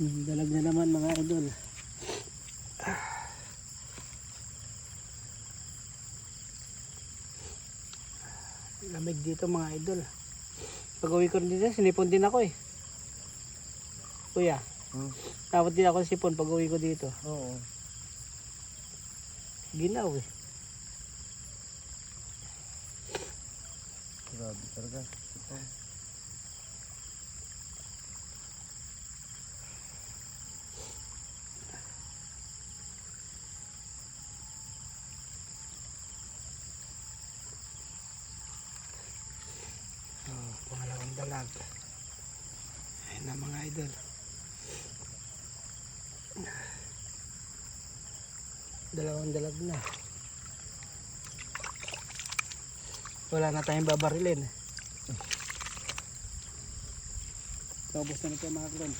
Dalag na naman mga idol. Lamig dito mga idol. Pag uwi ko dito, sinipon din ako eh. Kuya, tapos din ako sipon pag uwi ko dito. Oo. Ginaw eh. Grabe talaga. Ito. Pangalawang dalag. Ayun na mga idol. Dalawang dalag na. Wala na tayong babarilin. Tapos na ito mga klon.